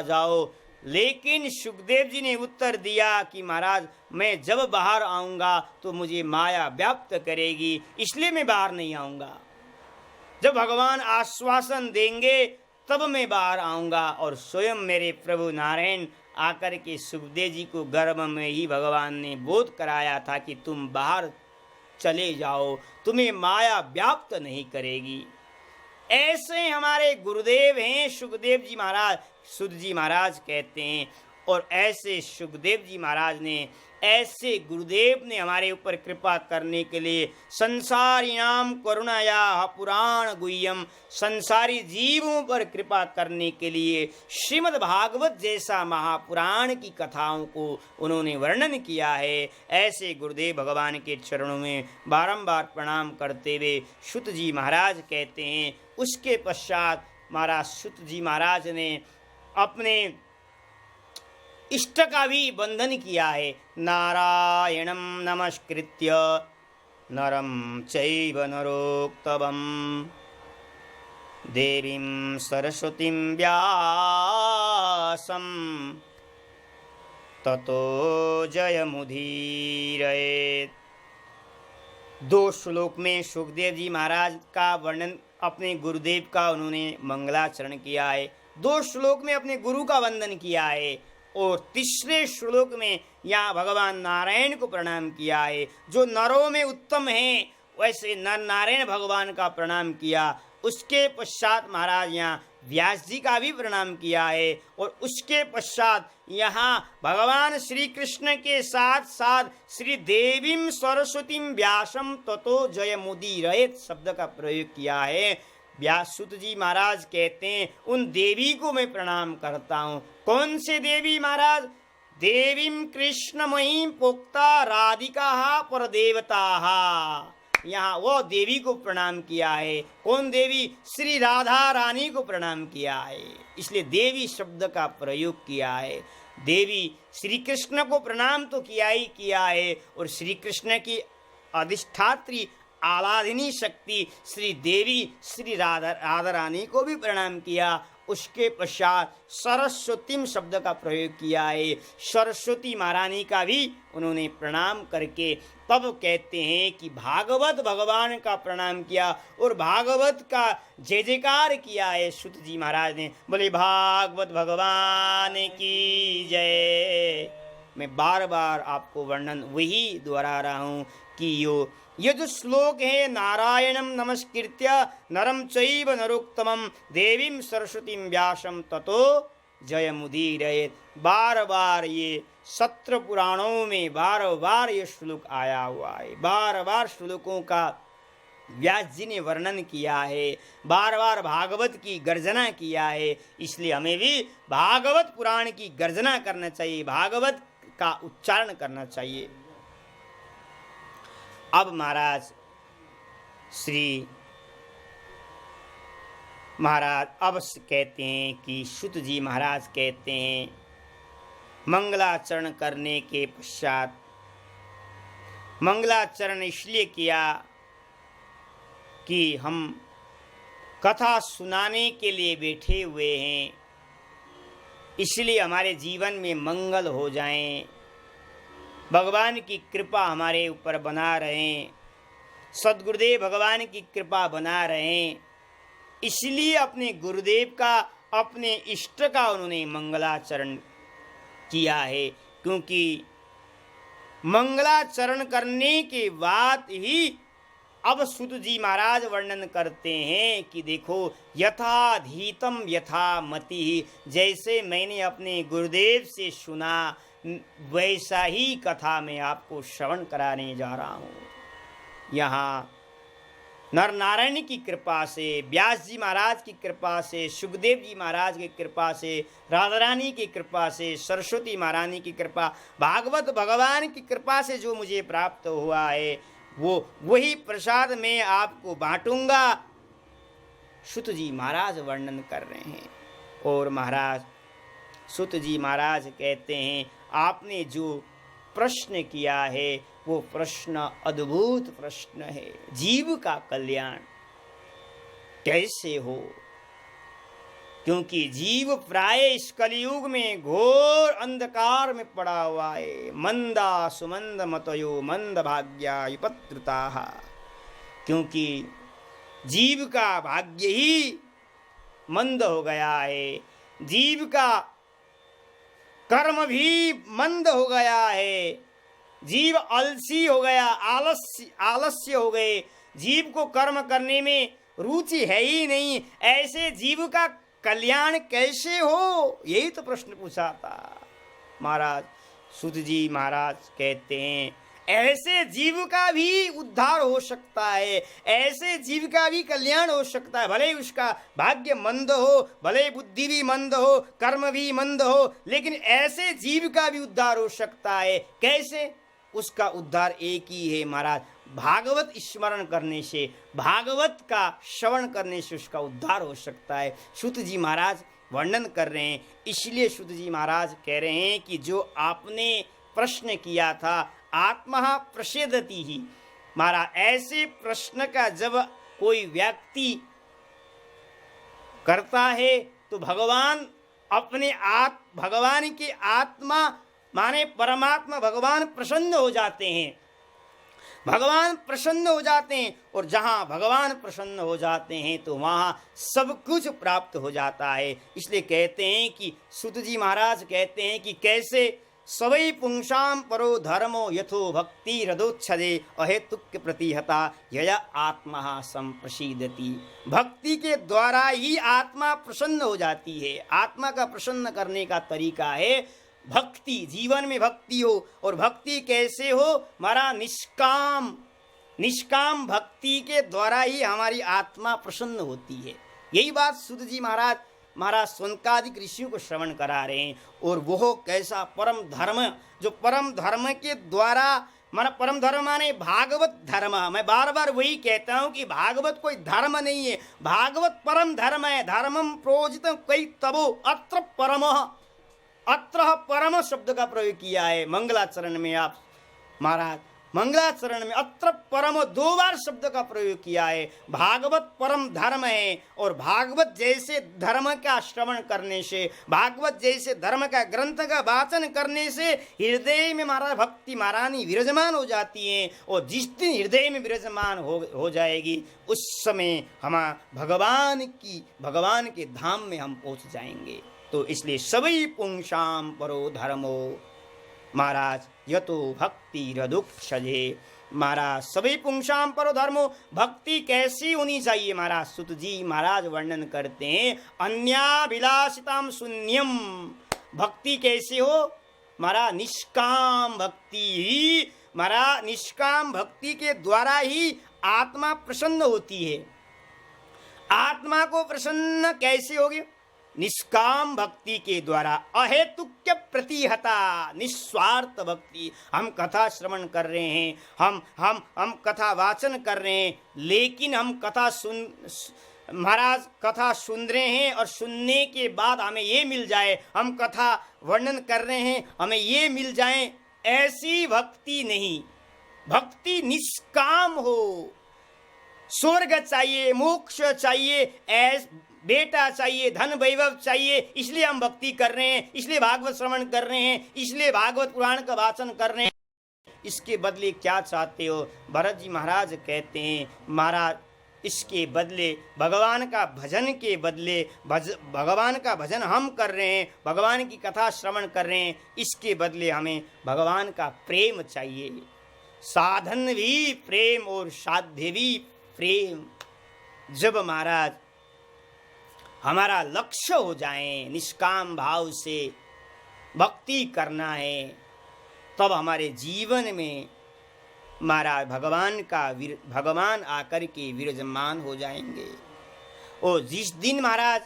जाओ। लेकिन सुखदेव जी ने उत्तर दिया कि महाराज मैं जब बाहर आऊँगा तो मुझे माया व्याप्त करेगी, इसलिए मैं बाहर नहीं आऊँगा। जब भगवान आश्वासन देंगे तब मैं बाहर आऊँगा। और स्वयं मेरे प्रभु नारायण आकर के सुखदेव जी को गर्भ में ही भगवान ने बोध कराया था कि तुम बाहर चले जाओ, तुम्हें माया व्याप्त नहीं करेगी। ऐसे हमारे गुरुदेव हैं सुखदेव जी महाराज, सुत जी महाराज कहते हैं। और ऐसे सुखदेव जी महाराज ने, ऐसे गुरुदेव ने हमारे ऊपर कृपा करने के लिए संसारी नाम करुणाया पुराण गुह्यम, संसारी जीवों पर कृपा करने के लिए श्रीमद् भागवत जैसा महापुराण की कथाओं को उन्होंने वर्णन किया है। ऐसे गुरुदेव भगवान के चरणों में बारंबार प्रणाम करते हुए सुत जी महाराज कहते हैं। उसके पश्चात महाराज सुत जी महाराज ने अपने इष्ट का भी बंधन किया है। नारायणं नमस्कृत्य नरं चैव नरोत्तमं देवीं सरस्वतीं व्यासं ततो जयमुदीरयेत्। 2 श्लोक में सुखदेव जी महाराज का वर्णन, अपने गुरुदेव का उन्होंने मंगलाचरण किया है। 2 श्लोक में अपने गुरु का वंदन किया है। और तीसरे श्लोक में यहाँ भगवान नारायण को प्रणाम किया है। जो नरों में उत्तम हैं वैसे नर नारायण भगवान का प्रणाम किया। उसके पश्चात महाराज यहाँ व्यास जी का भी प्रणाम किया है। और उसके पश्चात यहाँ भगवान श्री कृष्ण के साथ साथ श्री देवीं सरस्वतीं व्यासम ततो जयमुदीरयेत् शब्द का प्रयोग किया है। व्याससुत जी महाराज कहते हैं उन देवी को मैं प्रणाम करता हूँ। कौन से देवी महाराज? देवीं कृष्णमयीं पोक्ता राधिका परदेवता। यहाँ वो देवी को प्रणाम किया है। कौन देवी? श्री राधा रानी को प्रणाम किया है, इसलिए देवी शब्द का प्रयोग किया है। देवी श्री कृष्ण को प्रणाम तो किया ही किया है, और श्री कृष्ण की अधिष्ठात्री आराधनी शक्ति श्री देवी श्री राधा रानी को भी प्रणाम किया। उसके पश्चात सरस्वती शब्द का प्रयोग किया है। सरस्वती महारानी का भी उन्होंने प्रणाम करके तब कहते हैं कि भागवत भगवान का प्रणाम किया और भागवत का जय जयकार किया है। सुत जी महाराज ने बोले भागवत भगवान की जय। मैं बार बार आपको वर्णन वही दोहरा रहा हूँ कि ये जो श्लोक है, नारायणं नमस्कृत्य नरं चैव नरोत्तमं देवीं सरस्वतीं व्यासं ततो जयमुदीरयेत्। बार बार ये सत्र पुराणों में बार बार ये श्लोक आया हुआ है। बार बार श्लोकों का व्यास जी ने वर्णन किया है, बार बार भागवत की गर्जना किया है। इसलिए हमें भी भागवत पुराण की गर्जना करना चाहिए, भागवत का उच्चारण करना चाहिए। अब महाराज श्री महाराज अब कहते हैं कि सूत जी महाराज कहते हैं, मंगलाचरण करने के पश्चात, मंगलाचरण इसलिए किया कि हम कथा सुनाने के लिए बैठे हुए हैं, इसलिए हमारे जीवन में मंगल हो जाएं, भगवान की कृपा हमारे ऊपर बना रहें, सद्गुरुदेव भगवान की कृपा बना रहें, इसलिए अपने गुरुदेव का, अपने इष्ट का उन्होंने मंगलाचरण किया है। क्योंकि मंगलाचरण करने के बाद ही अब सूत जी महाराज वर्णन करते हैं कि देखो, यथाधीतम यथा मति, जैसे मैंने अपने गुरुदेव से सुना वैसा ही कथा मैं आपको श्रवण कराने जा रहा हूँ। यहाँ नर नारायण की कृपा से, व्यास जी महाराज की कृपा से, सुखदेव जी महाराज की कृपा से, राधा रानी की कृपा से, सरस्वती महारानी की कृपा, भागवत भगवान की कृपा से जो मुझे प्राप्त हुआ है वो वही प्रसाद मैं आपको बांटूंगा, सूत जी महाराज वर्णन कर रहे हैं। और महाराज सूत जी महाराज कहते हैं, आपने जो प्रश्न किया है वो प्रश्न अद्भुत प्रश्न है। जीव का कल्याण कैसे हो? क्योंकि जीव प्राय इस कलयुग में घोर अंधकार में पड़ा हुआ है। मंदा सुमंद मतयो मंद भाग्या विपत्रुता, क्योंकि जीव का भाग्य ही मंद हो गया है, जीव का कर्म भी मंद हो गया है, जीव आलसी हो गया, आलस्य हो गए, जीव को कर्म करने में रुचि है ही नहीं। ऐसे जीव का कल्याण कैसे हो? यही तो प्रश्न पूछा था महाराज। सूत जी महाराज कहते हैं, ऐसे जीव का भी उद्धार हो सकता है, ऐसे जीव का भी कल्याण हो सकता है। भले उसका भाग्य मंद हो, भले बुद्धि भी मंद हो, कर्म भी मंद हो, लेकिन ऐसे जीव का भी उद्धार हो सकता है। कैसे? उसका उद्धार एक ही है महाराज, भागवत स्मरण करने से, भागवत का श्रवण करने से उसका उद्धार हो सकता है। सूत जी महाराज वर्णन कर रहे हैं। इसलिए सूत जी महाराज कह रहे हैं कि जो आपने प्रश्न किया था, आत्मा प्रसेदति ही, महाराज ऐसे प्रश्न का जब कोई व्यक्ति करता है तो भगवान अपने भगवान की आत्मा माने परमात्मा भगवान प्रसन्न हो जाते हैं, भगवान प्रसन्न हो जाते हैं। और जहाँ भगवान प्रसन्न हो जाते हैं तो वहाँ सब कुछ प्राप्त हो जाता है। इसलिए कहते हैं कि सूत जी महाराज कहते हैं कि कैसे सवै पुंसाम परो धर्मो यथो भक्ति हृदोच्छदे अहेतुक प्रतिहता यया आत्मा संप्रसीदति। भक्ति के द्वारा ही आत्मा प्रसन्न हो जाती है। आत्मा का प्रसन्न करने का तरीका है भक्ति, जीवन में भक्ति हो। और भक्ति कैसे हो? हमारा निष्काम भक्ति के द्वारा ही हमारी आत्मा प्रसन्न होती है। यही बात सूत जी महाराज स्वनकादिक ऋषियों को श्रवण करा रहे हैं। और वो कैसा परम धर्म, जो परम धर्म के द्वारा, माना परम धर्म माने भागवत धर्म। मैं बार बार वही कहता हूँ कि भागवत कोई धर्म नहीं है, भागवत परम धर्म है। धर्मम प्रोजितम कई तबो अत्र परमः, अत्र परम शब्द का प्रयोग किया है मंगलाचरण में। आप महाराज मंगलाचरण में अत्र परम 2 बार शब्द का प्रयोग किया है। भागवत परम धर्म है। और भागवत जैसे धर्म का श्रवण करने से, भागवत जैसे धर्म का ग्रंथ का वाचन करने से हृदय में महाराज भक्ति महारानी विराजमान हो जाती है। और जिस दिन हृदय में विराजमान हो जाएगी उस समय हम भगवान के धाम में हम पहुँच जाएंगे। तो इसलिए सभी पुंसाम परो धर्मो, महाराज यतो भक्ति रदुक्षजे। महाराज सभी पुंसाम परो धर्मो, भक्ति कैसी होनी चाहिए? महाराज सूत जी महाराज वर्णन करते हैं, अन्याभिलाषिताम शून्यम। भक्ति कैसे हो? महाराज निष्काम भक्ति ही, महाराज निष्काम भक्ति के द्वारा ही आत्मा प्रसन्न होती है। आत्मा को प्रसन्न कैसे होगी? निष्काम भक्ति के द्वारा, अहेतुक्य प्रतिहता निस्वार्थ भक्ति। हम कथा श्रवण कर रहे हैं, हम कथा वाचन कर रहे हैं, लेकिन हम कथा महाराज कथा सुन रहे हैं और सुनने के बाद हमें ये मिल जाए, हम कथा वर्णन कर रहे हैं हमें ये मिल जाए, ऐसी भक्ति नहीं। भक्ति निष्काम हो, स्वर्ग चाहिए, मोक्ष चाहिए, बेटा चाहिए, धन वैभव चाहिए, इसलिए हम भक्ति कर रहे हैं, इसलिए भागवत श्रवण कर रहे हैं, इसलिए भागवत पुराण का वाचन कर रहे हैं। इसके बदले क्या चाहते हो? भरत जी महाराज कहते हैं, महाराज इसके बदले भगवान का भजन के बदले भगवान का भजन हम कर रहे हैं, भगवान की कथा श्रवण कर रहे हैं, इसके बदले हमें भगवान का प्रेम चाहिए। साधन भी प्रेम और साध्य भी प्रेम। जब महाराज हमारा लक्ष्य हो जाए, निष्काम भाव से भक्ति करना है, तब हमारे जीवन में महाराज भगवान आकर के विराजमान हो जाएंगे। और जिस दिन महाराज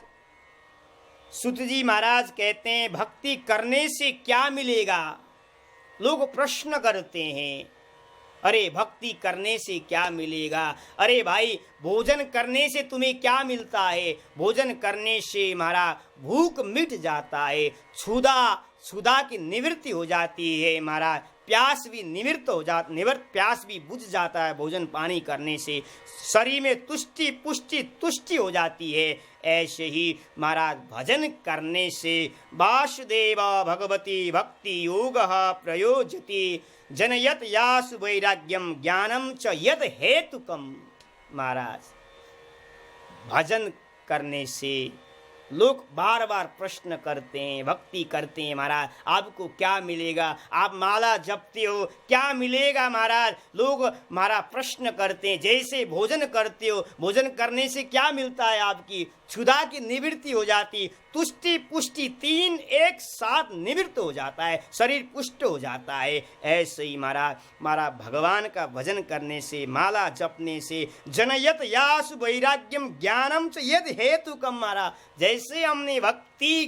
सुत जी महाराज कहते हैं भक्ति करने से क्या मिलेगा, लोग प्रश्न करते हैं, अरे भक्ति करने से क्या मिलेगा? अरे भाई भोजन करने से तुम्हें क्या मिलता है? भोजन करने से हमारा भूख मिट जाता है, क्षुधा की निवृत्ति हो जाती है, हमारा प्यास भी प्यास भी बुझ जाता है। भोजन पानी करने से शरीर में तुष्टि हो जाती है। ऐसे ही महाराज भजन करने से वासुदेव भगवती भक्ति योग प्रयोजति जनयत यासु वैराग्यम ज्ञानम च यद हेतुकम। महाराज भजन करने से लोग बार बार प्रश्न करते हैं, भक्ति करते हैं, महाराज आपको क्या मिलेगा? आप माला जपते हो, क्या मिलेगा महाराज? लोग महाराज प्रश्न करते हैं। जैसे भोजन करते हो, भोजन करने से क्या मिलता है? आपकी क्षुधा की निवृत्ति हो जाती, तुष्टि पुष्टि तीन एक साथ निवृत्त हो जाता है, शरीर पुष्ट हो जाता है। ऐसे ही महाराज भगवान का भजन करने से, माला जपने से जनयत यासु वैराग्यम ज्ञानम च यद हेतुकम। महाराज जैसे हमने भक्ति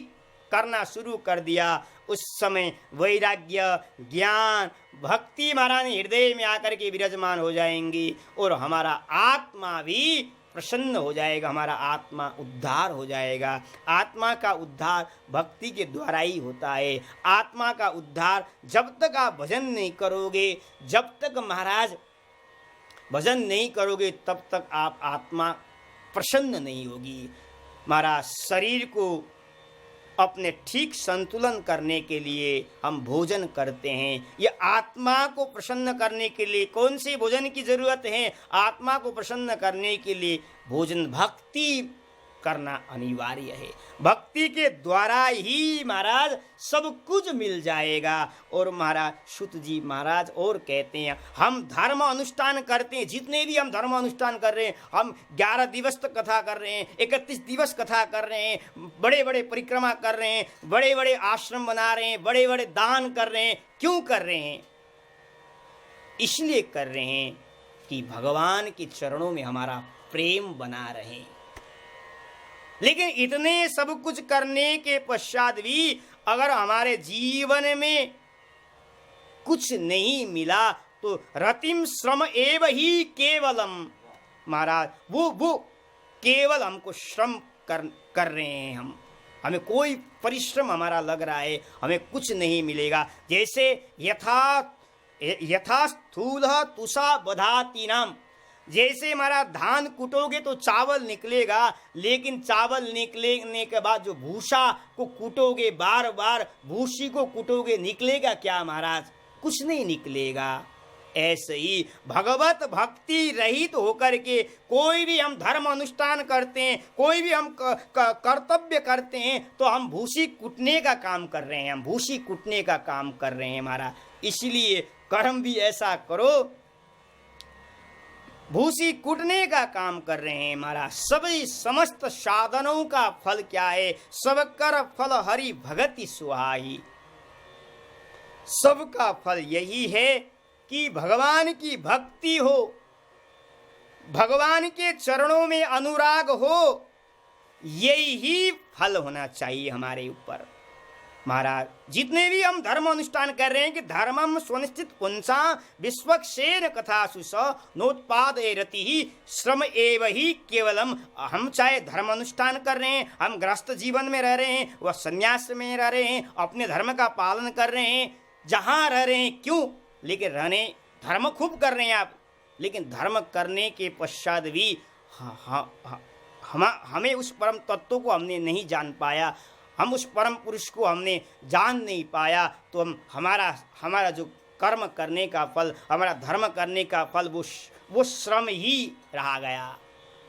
करना शुरू कर दिया, उस समय वैराग्य ज्ञान भक्ति महाराज हृदय में आकर के विराजमान हो जाएंगी और हमारा आत्मा भी प्रसन्न हो जाएगा, हमारा आत्मा उद्धार हो जाएगा। आत्मा का उद्धार भक्ति के द्वारा ही होता है। आत्मा का उद्धार जब तक आप भजन नहीं करोगे, जब तक महाराज भजन नहीं करोगे, तब तक आप आत्मा प्रसन्न नहीं होगी। महाराज शरीर को अपने ठीक संतुलन करने के लिए हम भोजन करते हैं। ये आत्मा को प्रसन्न करने के लिए कौन से भोजन की जरूरत है? आत्मा को प्रसन्न करने के लिए भोजन भक्ति करना अनिवार्य है। भक्ति के द्वारा ही महाराज सब कुछ मिल जाएगा। और महाराज सुत जी महाराज और कहते हैं, हम धर्म अनुष्ठान करते हैं, जितने भी हम धर्म अनुष्ठान कर रहे हैं, हम 11 दिवस तक कथा कर रहे हैं, 31 दिवस कथा कर रहे हैं, बड़े बड़े परिक्रमा कर रहे हैं, बड़े बड़े आश्रम बना रहे हैं, बड़े बड़े दान कर रहे हैं। क्यों कर रहे हैं? इसलिए कर रहे हैं कि भगवान के चरणों में हमारा प्रेम बना रहे। लेकिन इतने सब कुछ करने के पश्चात भी अगर हमारे जीवन में कुछ नहीं मिला तो रतिम श्रम एव ही केवलम। महाराज वो केवल हमको श्रम कर रहे हैं, हमें कोई परिश्रम हमारा लग रहा है, हमें कुछ नहीं मिलेगा। जैसे यथा स्थूल तुषा बधाती नाम, जैसे हमारा धान कूटोगे तो चावल निकलेगा, लेकिन चावल निकलने के बाद जो भूसा को कूटोगे, बार बार भूसी को कूटोगे, निकलेगा क्या महाराज? कुछ नहीं निकलेगा। ऐसे ही भगवत भक्ति रहित होकर के कोई भी हम धर्म अनुष्ठान करते हैं, कोई भी हम कर्तव्य करते हैं, तो हम भूसी कूटने का काम कर रहे हैं, हम भूसी कूटने का काम कर रहे हैं महाराज। इसलिए कर्म भी ऐसा करो, भूसी कूटने का काम कर रहे हैं महाराज। सभी समस्त साधनों का फल क्या है? सब कर फल हरि भगति सुहाई। सबका फल यही है कि भगवान की भक्ति हो, भगवान के चरणों में अनुराग हो, यही फल होना चाहिए हमारे ऊपर। महाराज जितने भी हम धर्म अनुष्ठान कर रहे हैं कि धर्मम स्वनिश्चित पुंसा विश्वक्षेण कथासु स नोत्पादे रति ही श्रम एव ही केवलम। हम चाहे धर्म अनुष्ठान कर रहे हैं, हम गृहस्थ जीवन में रह रहे हैं, वह संन्यास में रह रहे हैं, अपने धर्म का पालन कर रहे हैं, जहाँ रह रहे हैं क्यों, लेकिन रहने धर्म खूब कर रहे हैं आप, लेकिन धर्म करने के पश्चात भी हमें उस परम तत्व को हमने नहीं जान पाया, हम उस परम पुरुष को हमने जान नहीं पाया, तो हमारा जो कर्म करने का फल, हमारा धर्म करने का फल वो श्रम ही रहा गया,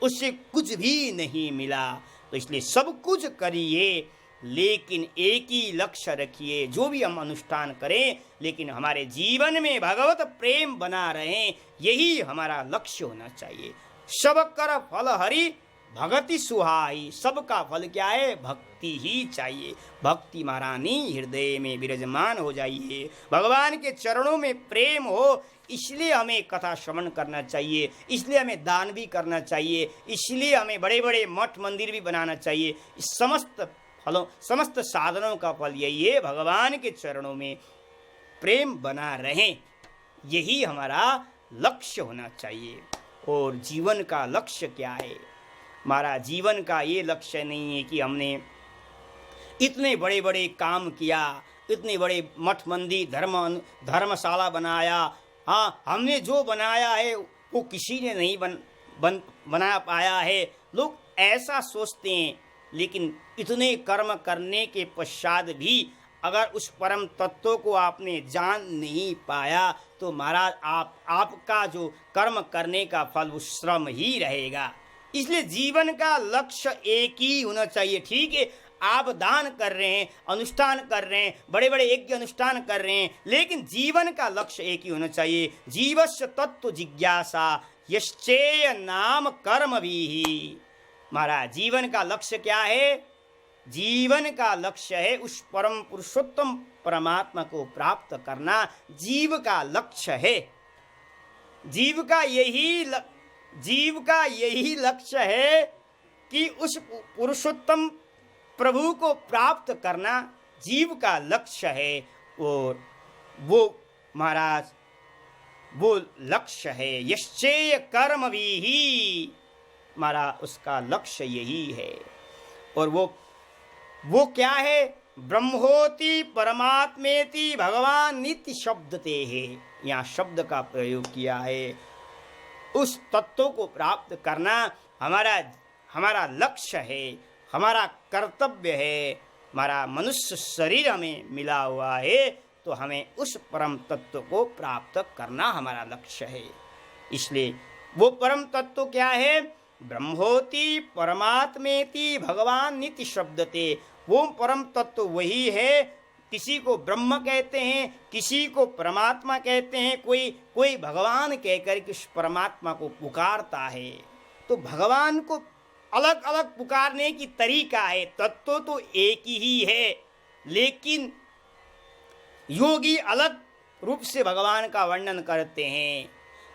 उससे कुछ भी नहीं मिला। तो इसलिए सब कुछ करिए लेकिन एक ही लक्ष्य रखिए, जो भी हम अनुष्ठान करें लेकिन हमारे जीवन में भगवत प्रेम बना रहें, यही हमारा लक्ष्य होना चाहिए। सब कर फल हरि भगति सुहाई, सबका फल क्या है, भक्ति ही चाहिए। भक्ति महारानी हृदय में विराजमान हो जाइए, भगवान के चरणों में प्रेम हो, इसलिए हमें कथा श्रवण करना चाहिए, इसलिए हमें दान भी करना चाहिए, इसलिए हमें बड़े बड़े मठ मंदिर भी बनाना चाहिए। इस समस्त साधनों का फल यही है, भगवान के चरणों में प्रेम बना रहें, यही हमारा लक्ष्य होना चाहिए। और जीवन का लक्ष्य क्या है, हमारा जीवन का ये लक्ष्य नहीं है कि हमने इतने बड़े बड़े काम किया, इतने बड़े मठ मंदिर धर्मशाला बनाया, हाँ हमने जो बनाया है वो किसी ने नहीं बना पाया है, लोग ऐसा सोचते हैं। लेकिन इतने कर्म करने के पश्चात भी अगर उस परम तत्व को आपने जान नहीं पाया तो महाराज आपका जो कर्म करने का फल वो श्रम ही रहेगा। इसलिए जीवन का लक्ष्य एक ही होना चाहिए। ठीक है, आप दान कर रहे हैं, अनुष्ठान कर रहे हैं, बड़े बड़े यज्ञ अनुष्ठान कर रहे हैं, लेकिन जीवन का लक्ष्य एक ही होना चाहिए। जीवस्य तत्व जिज्ञासा यश्चेय नाम कर्म भी। महाराज जीवन का लक्ष्य क्या है, जीवन का लक्ष्य है उस परम पुरुषोत्तम परमात्मा को प्राप्त करना, जीव का लक्ष्य है। जीव का यही लक्ष्य है कि उस पुरुषोत्तम प्रभु को प्राप्त करना जीव का लक्ष्य है। और वो महाराज वो लक्ष्य है यश्चेय कर्म भी ही, हमारा उसका लक्ष्य यही है। और वो क्या है, ब्रह्मोति परमात्मेति भगवान नित्य शब्दते है, यहाँ शब्द का प्रयोग किया है। उस तत्व को प्राप्त करना हमारा लक्ष्य है, हमारा कर्तव्य है। हमारा मनुष्य शरीर हमें मिला हुआ है तो हमें उस परम तत्व को प्राप्त करना हमारा लक्ष्य है। इसलिए वो परम तत्व क्या है, ब्रह्मोति परमात्मेति भगवान नित्य शब्दते, वो परम तत्व वही है। किसी को ब्रह्म कहते हैं, किसी को परमात्मा कहते हैं, कोई भगवान कहकर के उस परमात्मा को पुकारता है। तो भगवान को अलग अलग पुकारने की तरीका है, तत्व तो एक ही है, लेकिन योगी अलग रूप से भगवान का वर्णन करते हैं,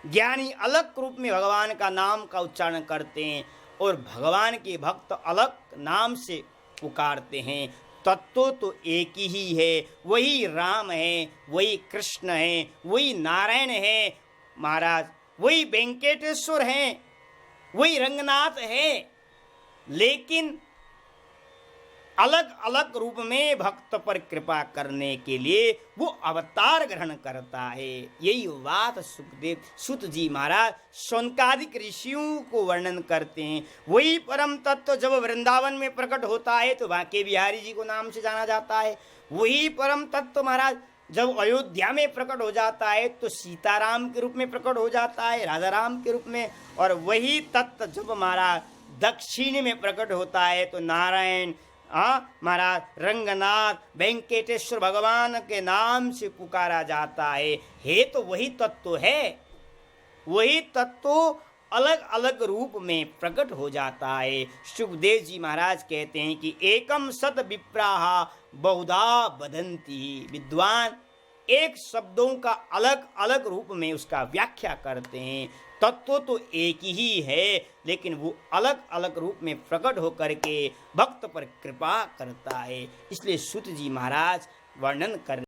ज्ञानी अलग रूप में भगवान का नाम का उच्चारण करते हैं, और भगवान के भक्त अलग नाम से पुकारते हैं। तत्व तो एक ही है, वही राम है, वही कृष्ण है, वही नारायण है महाराज, वही वेंकटेश्वर हैं, वही रंगनाथ है, लेकिन अलग अलग रूप में भक्त पर कृपा करने के लिए वो अवतार ग्रहण करता है। यही बात सुखदेव सुत जी महाराज शौनकादिक ऋषियों को वर्णन करते हैं। वही परम तत्व जब वृंदावन में प्रकट होता है तो बांके बिहारी जी को नाम से जाना जाता है। वही परम तत्व महाराज जब अयोध्या में प्रकट हो जाता है तो सीताराम के रूप में प्रकट हो जाता है, राजा राम के रूप में। और वही तत्व जब महाराज दक्षिण में प्रकट होता है तो नारायण महाराज रंगनाथ वेंकटेश्वर भगवान के नाम से पुकारा जाता है। तो वही तत्व है, वही तत्व अलग अलग रूप में प्रकट हो जाता है। सुखदेव जी महाराज कहते हैं कि एकम सत विप्राहा बहुधा वदंती, विद्वान एक शब्दों का अलग अलग रूप में उसका व्याख्या करते हैं। तत्व तो एक ही है, लेकिन वो अलग अलग रूप में प्रकट होकर के भक्त पर कृपा करता है। इसलिए सूत जी महाराज वर्णन कर